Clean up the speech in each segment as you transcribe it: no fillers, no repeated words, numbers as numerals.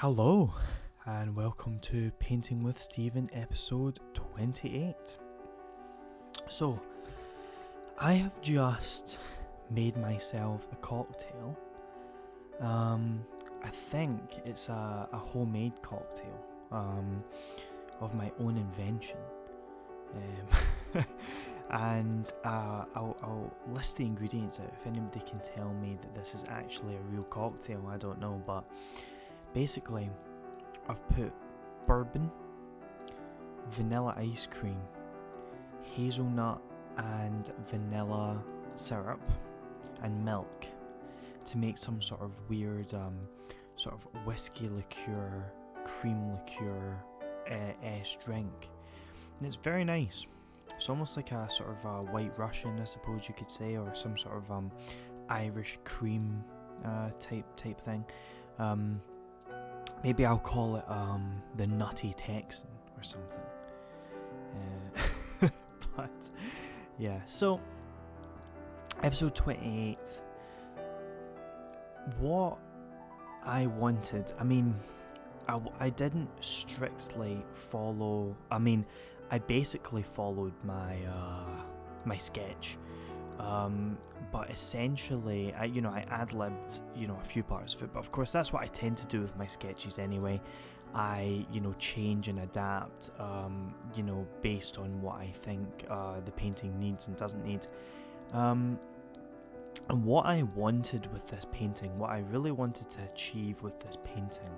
Hello, and welcome to Painting with Stephen episode 28. So, I have just made myself a cocktail. I think it's a homemade cocktail of my own invention. And I'll list the ingredients out if anybody can tell me that this is actually a real cocktail. I don't know, but basically, I've put bourbon, vanilla ice cream, hazelnut and vanilla syrup, and milk to make some sort of weird sort of whiskey liqueur, cream liqueur-esque drink. And it's very nice. It's almost like a sort of a white Russian, I suppose you could say, or some sort of Irish cream type thing. Maybe I'll call it the Nutty Texan or something. But yeah, so episode 28. What I wanted, I didn't strictly follow. I basically followed my my sketch. But essentially, I ad-libbed, a few parts of it. But of course, that's what I tend to do with my sketches anyway. I, change and adapt, based on what I think the painting needs and doesn't need. And what I wanted with this painting, what I really wanted to achieve with this painting,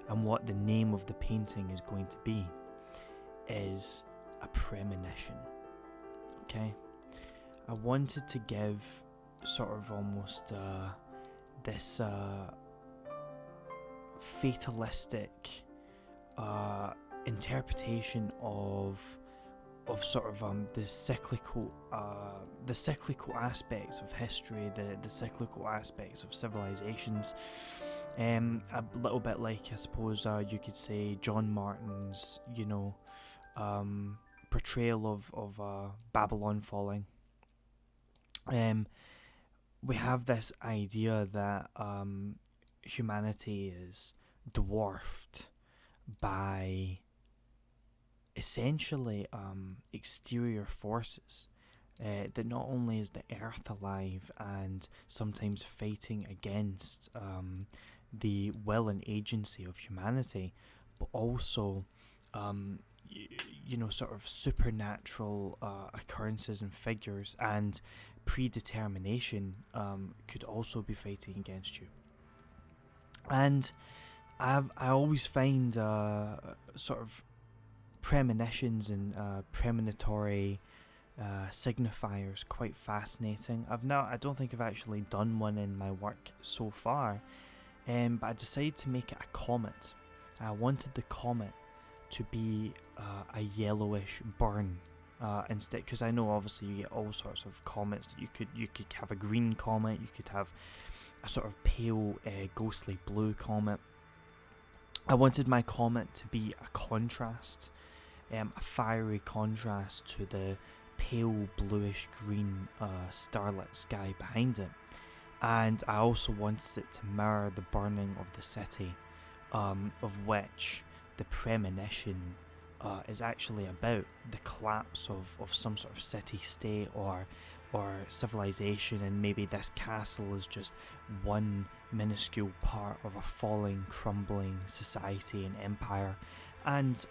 and what the name of the painting is going to be, is a premonition. Okay? I wanted to give sort of almost this fatalistic interpretation of sort of the cyclical aspects of history, the cyclical aspects of civilizations. A little bit like, I suppose you could say, John Martin's portrayal of Babylon falling. We have this idea that humanity is dwarfed by essentially exterior forces. That not only is the earth alive and sometimes fighting against the will and agency of humanity, but also sort of supernatural occurrences and figures and predetermination could also be fighting against you. And I always find sort of premonitions and premonitory signifiers quite fascinating. I don't think I've actually done one in my work so far, but I decided to make it a comet. I wanted the comet to be a yellowish burn instead, because I know obviously you get all sorts of comets. You could have a green comet, you could have a sort of pale ghostly blue comet. I wanted my comet to be a contrast, a fiery contrast to the pale bluish green starlit sky behind it. And I also wanted it to mirror the burning of the city, of which the premonition is actually about. The collapse of some sort of city-state or civilization, and maybe this castle is just one minuscule part of a falling, crumbling society and empire. And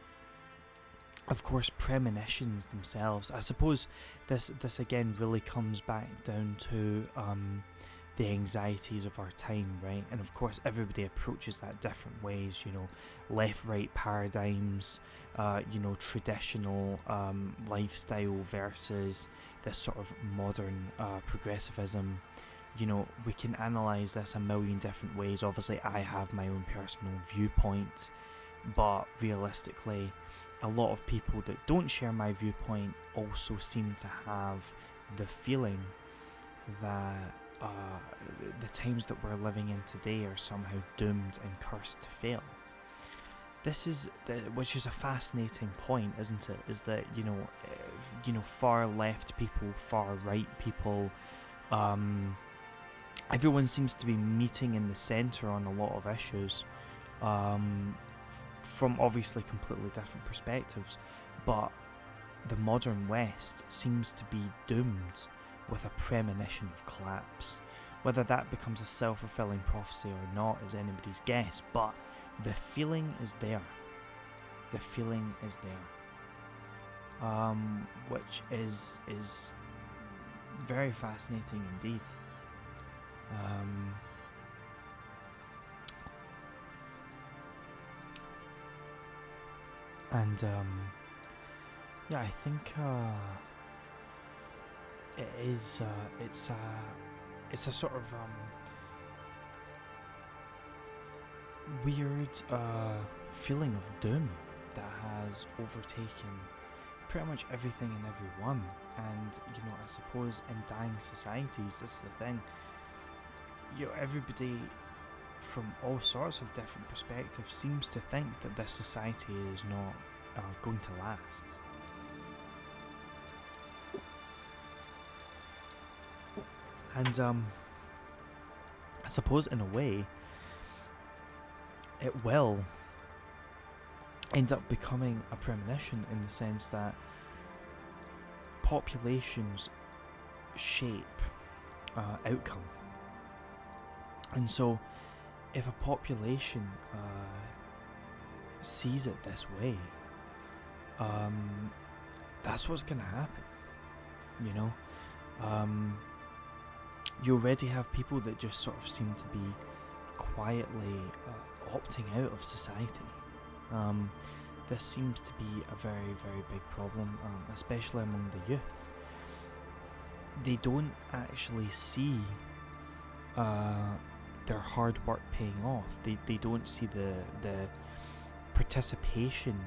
of course, premonitions themselves, I suppose this again really comes back down to the anxieties of our time, right? And of course, everybody approaches that different ways, left-right paradigms, traditional lifestyle versus this sort of modern progressivism. We can analyse this a million different ways. Obviously, I have my own personal viewpoint, but realistically, a lot of people that don't share my viewpoint also seem to have the feeling that the times that we're living in today are somehow doomed and cursed to fail. Which is a fascinating point, isn't it? Is that far left people, far right people, everyone seems to be meeting in the centre on a lot of issues. from obviously completely different perspectives, but the modern West seems to be doomed with a premonition of collapse. Whether that becomes a self-fulfilling prophecy or not is anybody's guess, but the feeling is there. The feeling is there. Which is very fascinating indeed. Yeah, I think it is. It's a sort of weird feeling of doom that has overtaken pretty much everything and everyone. And I suppose in dying societies, this is the thing. Everybody from all sorts of different perspectives seems to think that this society is not going to last. And I suppose in a way it will end up becoming a premonition, in the sense that populations shape outcome. And so if a population sees it this way, that's what's going to happen. You already have people that just sort of seem to be quietly opting out of society. This seems to be a very, very big problem, especially among the youth. They don't actually see their hard work paying off. They don't see the participation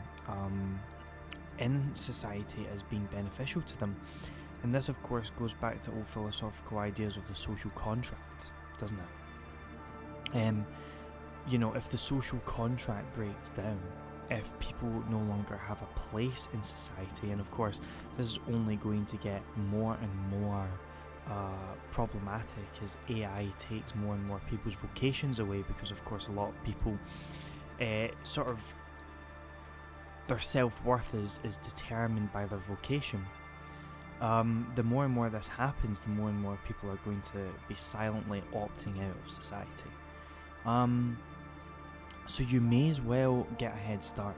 in society as being beneficial to them. And this, of course, goes back to old philosophical ideas of the social contract, doesn't it? If the social contract breaks down, if people no longer have a place in society, and of course, this is only going to get more and more problematic as AI takes more and more people's vocations away, because, of course, a lot of people their self-worth is determined by their vocation. The more and more this happens, the more and more people are going to be silently opting out of society. So you may as well get a head start,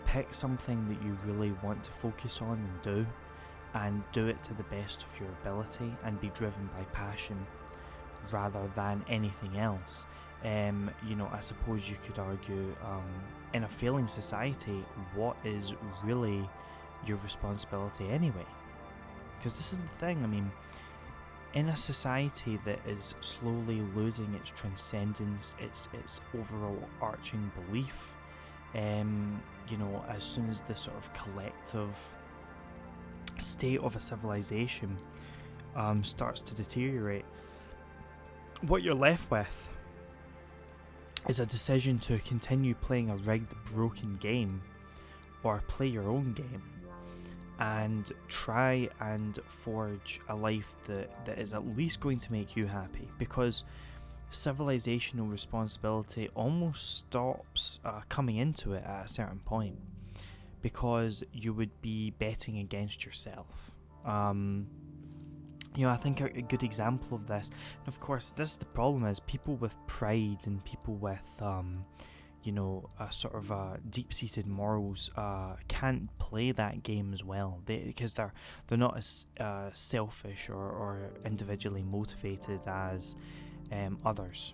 pick something that you really want to focus on and do it to the best of your ability, and be driven by passion rather than anything else. I suppose you could argue, in a failing society, what is really your responsibility anyway? Because this is the thing, in a society that is slowly losing its transcendence, its overall arching belief, as soon as the sort of collective state of a civilization starts to deteriorate, what you're left with is a decision to continue playing a rigged, broken game, or play your own game and try and forge a life that is at least going to make you happy, because civilizational responsibility almost stops coming into it at a certain point, because you would be betting against yourself. I think a good example of this, and of course this is the problem, is people with pride and people with a sort of deep-seated morals can't play that game as well, because they're not as selfish or individually motivated as others,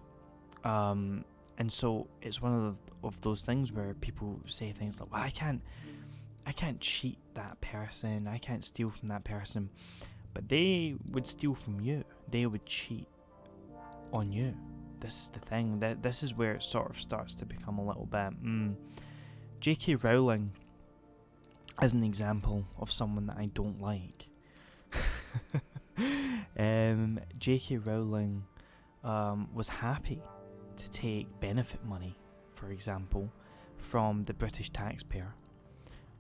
and so it's one of those things where people say things like, well, I can't cheat that person, I can't steal from that person, but they would steal from you, they would cheat on you. This is the thing, that this is where it sort of starts to become a little bit J.K. Rowling is an example of someone that I don't like. J.K. Rowling was happy to take benefit money, for example, from the British taxpayer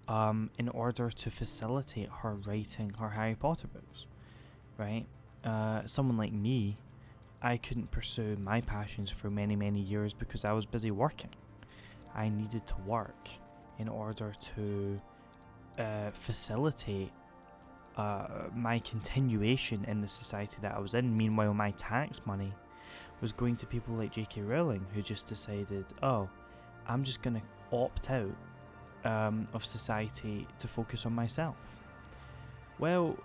in order to facilitate her writing her Harry Potter books, right? Someone like me, I couldn't pursue my passions for many, many years because I was busy working. I needed to work in order to facilitate my continuation in the society that I was in. Meanwhile, my tax money was going to people like J.K. Rowling, who just decided, oh, I'm just going to opt out of society to focus on myself. Well,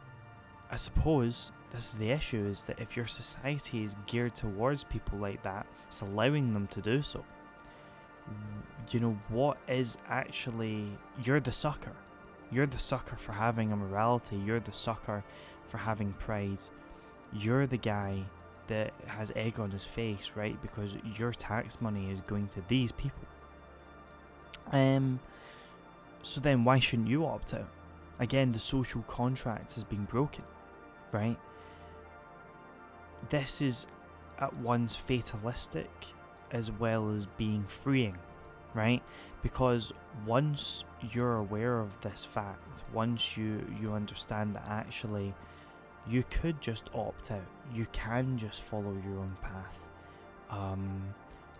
I suppose this is the issue, is that if your society is geared towards people like that, it's allowing them to do so. You know, what is actually, you're the sucker. You're the sucker for having a morality. You're the sucker for having pride. You're the guy that has egg on his face, right? Because your tax money is going to these people. So then why shouldn't you opt out? Again, the social contract has been broken, right? This is at once fatalistic as well as being freeing, right? Because once you're aware of this fact, once you understand that actually you could just opt out, you can just follow your own path,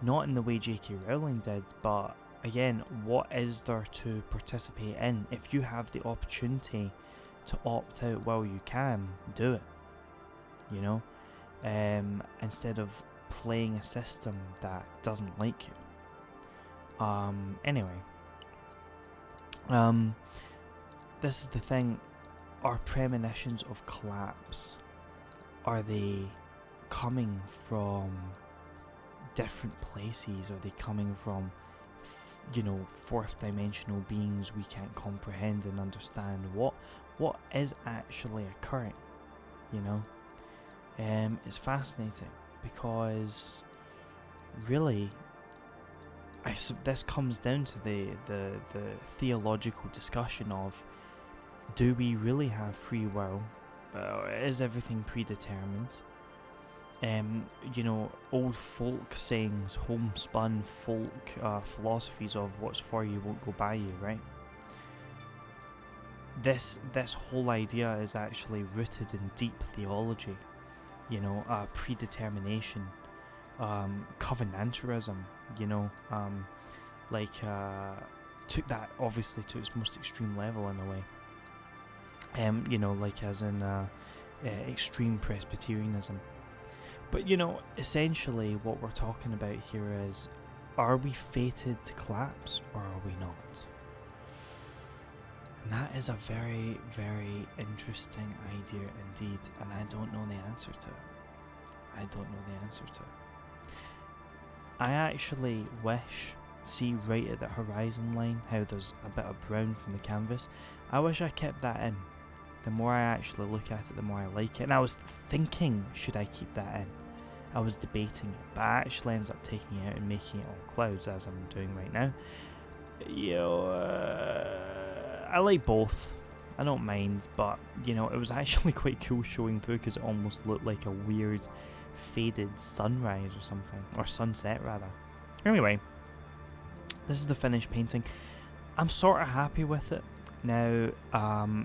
not in the way J.K. Rowling did, but again, what is there to participate in? If you have the opportunity to opt out, well, you can do it, you know, instead of playing a system that doesn't like you. Anyway, this is the thing. Are premonitions of collapse, are they coming from different places? Are they coming from, you know, fourth dimensional beings we can't comprehend and understand? What is actually occurring, you know? It's fascinating because really this comes down to the theological discussion of, do we really have free will? Is everything predetermined? You know, old folk sayings, homespun folk philosophies of what's for you won't go by you, right? This whole idea is actually rooted in deep theology, you know, predetermination, covenantalism, you know, took that obviously to its most extreme level in a way. You know, like as in extreme Presbyterianism. But, you know, essentially what we're talking about here is, are we fated to collapse or are we not? And that is a very, very interesting idea indeed, and I don't know the answer to it. I actually wish, see right at the horizon line, how there's a bit of brown from the canvas, I wish I kept that in. The more I actually look at it, the more I like it. And I was thinking, should I keep that in? I was debating it, but I actually ends up taking it out and making it all clouds, as I'm doing right now. You know, I like both. I don't mind, but, you know, it was actually quite cool showing through because it almost looked like a weird faded sunrise or something, or sunset rather. Anyway, this is the finished painting. I'm sort of happy with it. Now,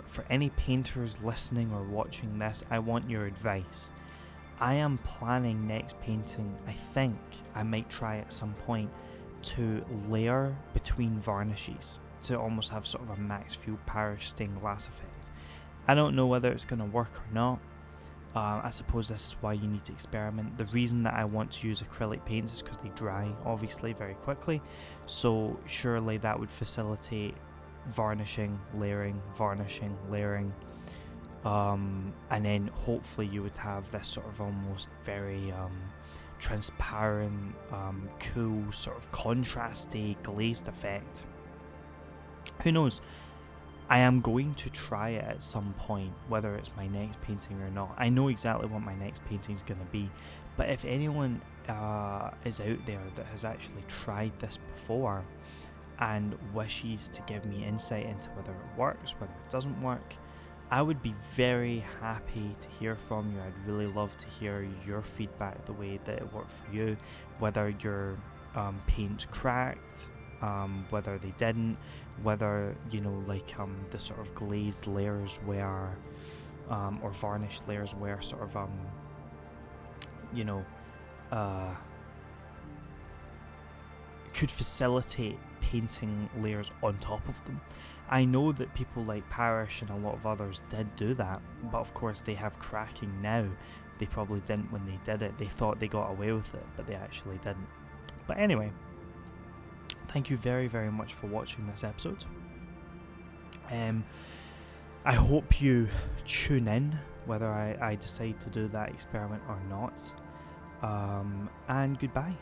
for any painters listening or watching this, I want your advice. I am planning next painting, I think I might try at some point, to layer between varnishes, to almost have sort of a max fuel parish stained glass effect. I don't know whether it's going to work or not. I suppose this is why you need to experiment. The reason that I want to use acrylic paints is because they dry, obviously, very quickly. So surely that would facilitate varnishing, layering, and then hopefully you would have this sort of almost very transparent, cool, sort of contrasty, glazed effect. Who knows? I am going to try it at some point, whether it's my next painting or not. I know exactly what my next painting is going to be, but if anyone is out there that has actually tried this before and wishes to give me insight into whether it works, whether it doesn't work, I would be very happy to hear from you. I'd really love to hear your feedback, the way that it worked for you, whether your paints cracked, whether they didn't, whether, you know, like the sort of glazed layers were or varnished layers were sort of you know, could facilitate painting layers on top of them. I know that people like Parrish and a lot of others did do that, but of course they have cracking now. They probably didn't when they did it. They thought they got away with it, but they actually didn't. But anyway, thank you very, very much for watching this episode. I hope you tune in, whether I decide to do that experiment or not. And goodbye.